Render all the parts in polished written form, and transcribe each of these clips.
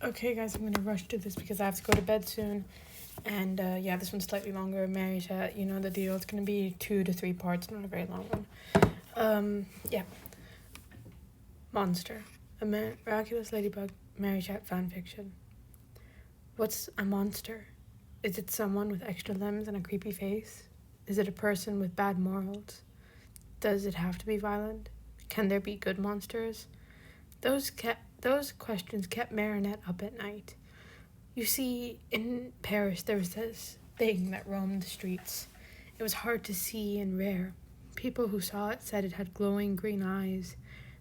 Okay, guys, I'm gonna rush through this because I have to go to bed soon. And this one's slightly longer. Marichat, you know the deal. It's gonna be 2 to 3 parts, not a very long one. Yeah. Monster. A Miraculous ladybug. Marichat fanfiction. What's a monster? Is it someone with extra limbs and a creepy face? Is it a person with bad morals? Does it have to be violent? Can there be good monsters? Those questions kept Marinette up at night. You see, in Paris there was this thing that roamed the streets. It was hard to see and rare. People who saw it said it had glowing green eyes.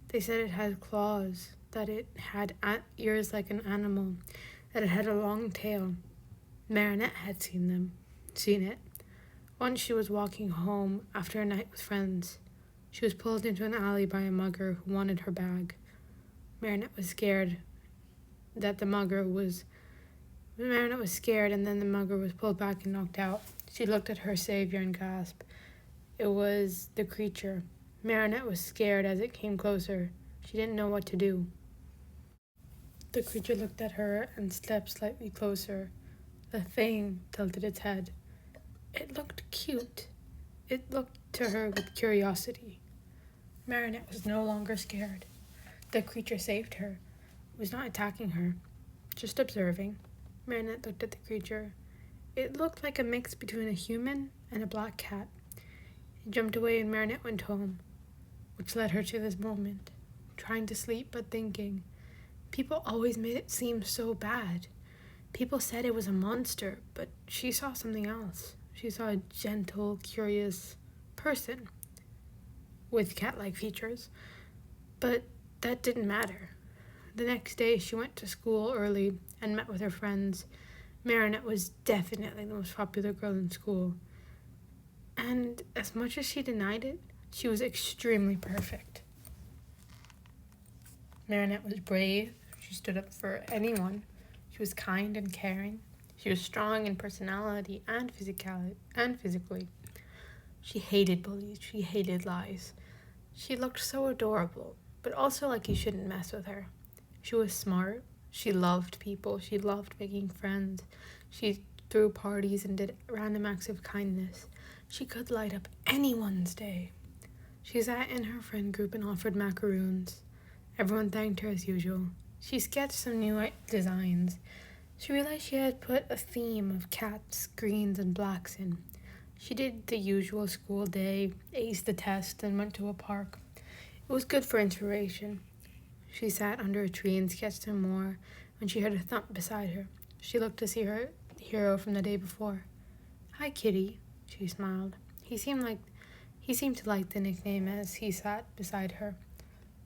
They said it had claws, that it had ears like an animal, that it had a long tail. Marinette had seen it. Once she was walking home after a night with friends. She was pulled into an alley by a mugger who wanted her bag. Marinette was scared, and then the mugger was pulled back and knocked out. She looked at her savior and gasped. It was the creature. Marinette was scared as it came closer. She didn't know what to do. The creature looked at her and stepped slightly closer. The thing tilted its head. It looked cute. It looked to her with curiosity. Marinette was no longer scared. The creature saved her. It was not attacking her, just observing. Marinette looked at the creature. It looked like a mix between a human and a black cat. It jumped away and Marinette went home, which led her to this moment, trying to sleep but thinking. People always made it seem so bad. People said it was a monster, but she saw something else. She saw a gentle, curious person with cat-like features, but that didn't matter. The next day, she went to school early and met with her friends. Marinette was definitely the most popular girl in school. And as much as she denied it, she was extremely perfect. Marinette was brave. She stood up for anyone. She was kind and caring. She was strong in personality and physically. She hated bullies. She hated lies. She looked so adorable, but also like you shouldn't mess with her. She was smart. She loved people. She loved making friends. She threw parties and did random acts of kindness. She could light up anyone's day. She sat in her friend group and offered macaroons. Everyone thanked her as usual. She sketched some new designs. She realized she had put a theme of cats, greens, and blacks in. She did the usual school day, aced the test, and went to a park. It was good for inspiration. She sat under a tree and sketched some more when she heard a thump beside her. She looked to see her hero from the day before. "Hi, Kitty," she smiled. He seemed to like the nickname as he sat beside her.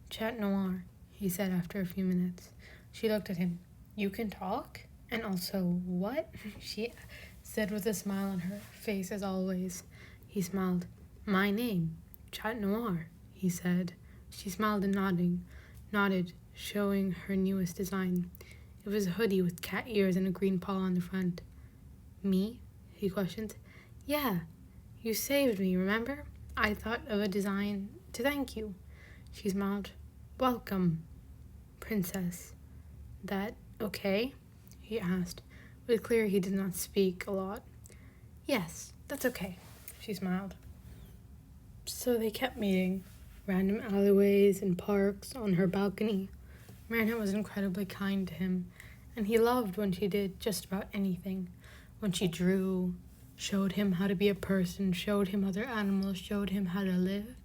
"Chat Noir," he said after a few minutes. She looked at him. "You can talk? And also, what?" she said with a smile on her face as always. He smiled. "My name, Chat Noir," he said. She smiled and nodded, showing her newest design. It was a hoodie with cat ears and a green paw on the front. "Me?" he questioned. "Yeah, you saved me, remember? I thought of a design to thank you." She smiled. "Welcome, princess." "That okay?" he asked. It was clear he did not speak a lot. "Yes, that's okay," she smiled. So they kept meeting. Random alleyways and parks, on her balcony. Marinette was incredibly kind to him, and he loved when she did just about anything. When she drew, showed him how to be a person, showed him other animals, showed him how to live,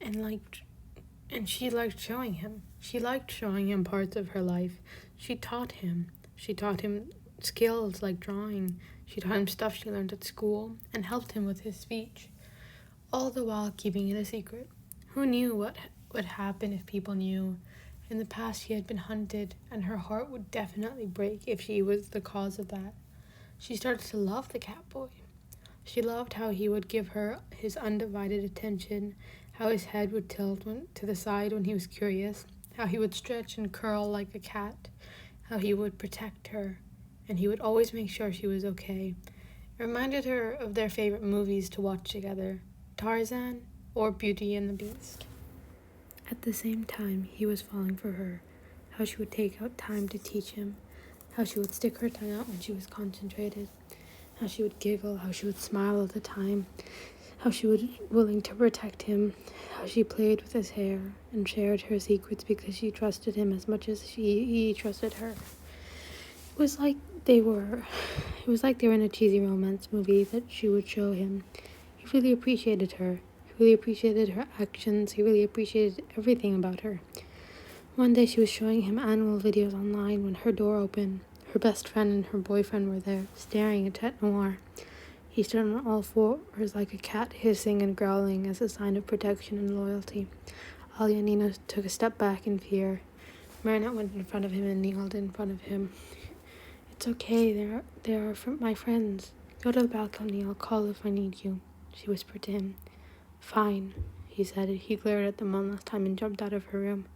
and she liked showing him. She liked showing him parts of her life. She taught him skills like drawing. She taught him stuff she learned at school and helped him with his speech, all the while keeping it a secret. Who knew what would happen if people knew? In the past, he had been hunted, and her heart would definitely break if she was the cause of that. She started to love the cat boy. She loved how he would give her his undivided attention, how his head would tilt to the side when he was curious, how he would stretch and curl like a cat, how he would protect her, and he would always make sure she was okay. It reminded her of their favorite movies to watch together, Tarzan or Beauty and the Beast. At the same time, he was falling for her. how she would take out time to teach him, how she would stick her tongue out when she was concentrated, how she would giggle, how she would smile all the time, how she was willing to protect him, how she played with his hair and shared her secrets because she trusted him as much as he trusted her. It was like they were in a cheesy romance movie that she would show him. He really appreciated her. He really appreciated her actions. He really appreciated everything about her. One day she was showing him animal videos online when her door opened. Her best friend and her boyfriend were there, staring at Noir. He stood on all fours like a cat, hissing and growling as a sign of protection and loyalty. Alia and Nina took a step back in fear. Marichat went in front of him and kneeled in front of him. "It's okay, they are my friends. Go to the balcony, I'll call if I need you," she whispered to him. "Fine," he said. He glared at them one last time and jumped out of her room.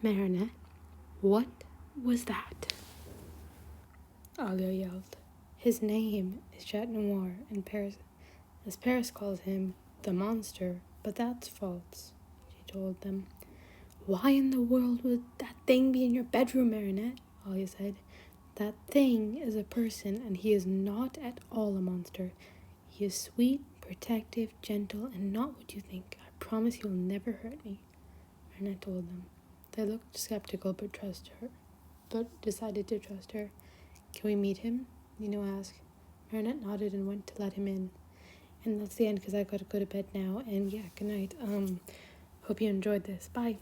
"Marichat, what was that?" Alia yelled. "His name is Chat Noir, and as Paris calls him, the monster, but that's false," she told them. "Why in the world would that thing be in your bedroom, Marichat?" Alia said. "That thing is a person, and he is not at all a monster. He is sweet, protective, gentle, and not what you think. I promise he'll never hurt me," Marichat told them. They looked skeptical but decided to trust her. "Can we meet him?" Nino asked. Marichat nodded and went to let him in. And that's the end because I gotta go to bed now. And yeah, good night. Hope you enjoyed this. Bye.